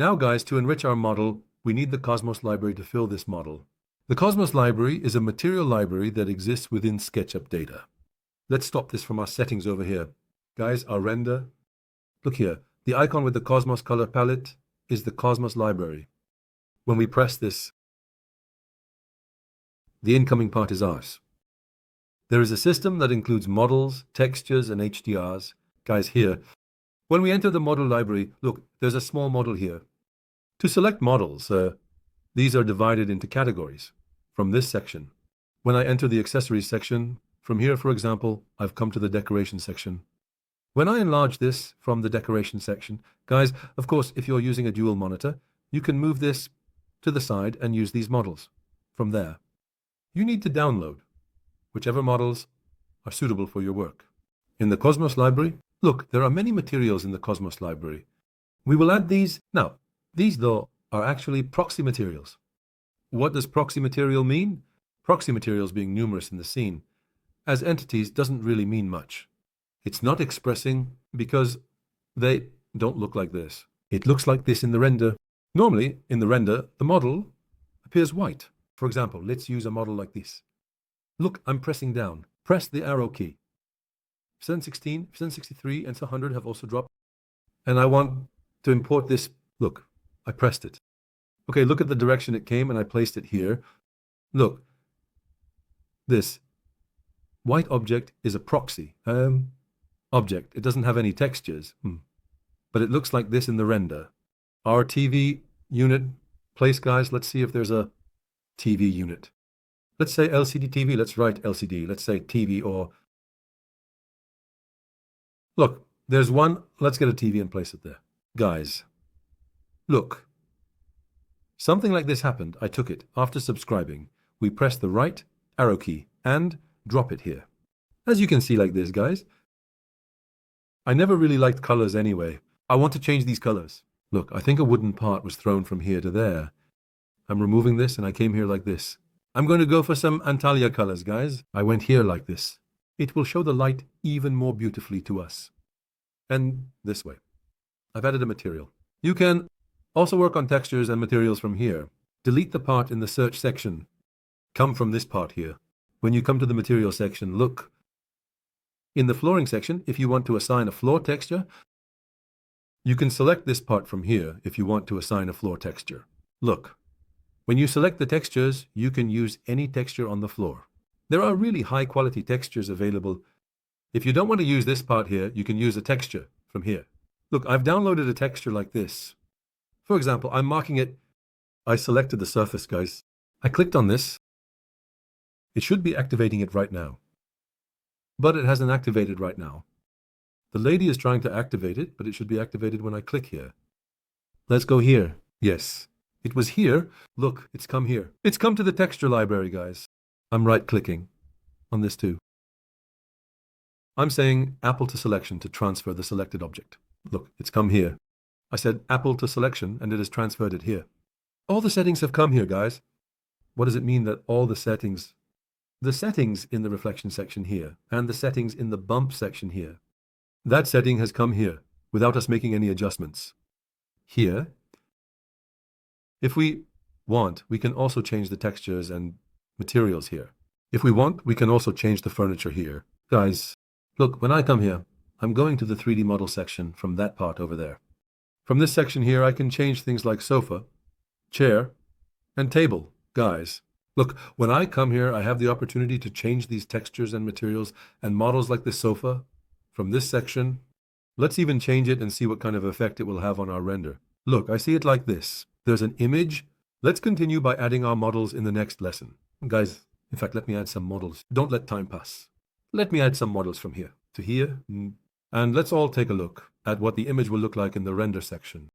Now guys, to enrich our model, we need the Cosmos library to fill this model. The Cosmos library is a material library that exists within SketchUp data. Let's stop this from our settings over here. Guys, our render. Look here, the icon with the Cosmos color palette is the Cosmos library. When we press this, the incoming part is ours. There is a system that includes models, textures, and HDRs. Guys, here, when we enter the model library, look, there's a small model here. To select models, these are divided into categories from this section. When I enter the accessories section, from here, for example, I've come to the decoration section. When I enlarge this from the decoration section, guys, of course, if you're using a dual monitor, you can move this to the side and use these models from there. You need to download whichever models are suitable for your work. In the Cosmos library, look, there are many materials in the Cosmos library. We will add these. Now, these, though, are actually proxy materials. What does proxy material mean? Proxy materials being numerous in the scene. As entities doesn't really mean much. It's not expressing because they don't look like this. It looks like this in the render. Normally, in the render, the model appears white. For example, let's use a model like this. Look, I'm pressing down. Press the arrow key. 716, 763, and 100 have also dropped. And I want to import this. Look, I pressed it. Okay, look at the direction it came, and I placed it here. Look, this white object is a proxy object. It doesn't have any textures, but it looks like this in the render. Our TV unit place, guys, let's see if there's a TV unit. Let's say LCD TV. Let's write LCD. Let's say TV or... Look, there's one. Let's get a TV and place it there. Guys, look. Something like this happened. I took it. After subscribing, we press the right arrow key and drop it here. As you can see like this, guys. I never really liked colors anyway. I want to change these colors. Look, I think a wooden part was thrown from here to there. I'm removing this and I came here like this. I'm going to go for some Antalya colors, guys. I went here like this. It will show the light even more beautifully to us. And this way. I've added a material. You can also work on textures and materials from here. Delete the part in the search section. Come from this part here. When you come to the material section, look. In the flooring section, if you want to assign a floor texture, you can select this part from here if you want to assign a floor texture. Look. When you select the textures, you can use any texture on the floor. There are really high-quality textures available. If you don't want to use this part here, you can use a texture from here. Look, I've downloaded a texture like this. For example, I'm marking it. I selected the surface, guys. I clicked on this. It should be activating it right now. But it hasn't activated right now. The lady is trying to activate it, but it should be activated when I click here. Let's go here. Yes. It was here. Look, it's come here. It's come to the texture library, guys. I'm right-clicking on this too. I'm saying Apple to selection to transfer the selected object. Look, it's come here. I said Apple to selection, and it has transferred it here. All the settings have come here, guys. What does it mean that all the settings? The settings in the reflection section here, and the settings in the bump section here. That setting has come here, without us making any adjustments. Here. If we want, we can also change the textures and materials here. If we want, we can also change the furniture here. Guys, look, when I come here, I'm going to the 3D model section from that part over there. From this section here, I can change things like sofa, chair, and table. Guys, look, when I come here, I have the opportunity to change these textures and materials and models like the sofa from this section. Let's even change it and see what kind of effect it will have on our render. Look, I see it like this. There's an image. Let's continue by adding our models in the next lesson. Guys, in fact, let me add some models. Don't let time pass. Let me add some models from here to here. And let's all take a look at what the image will look like in the render section.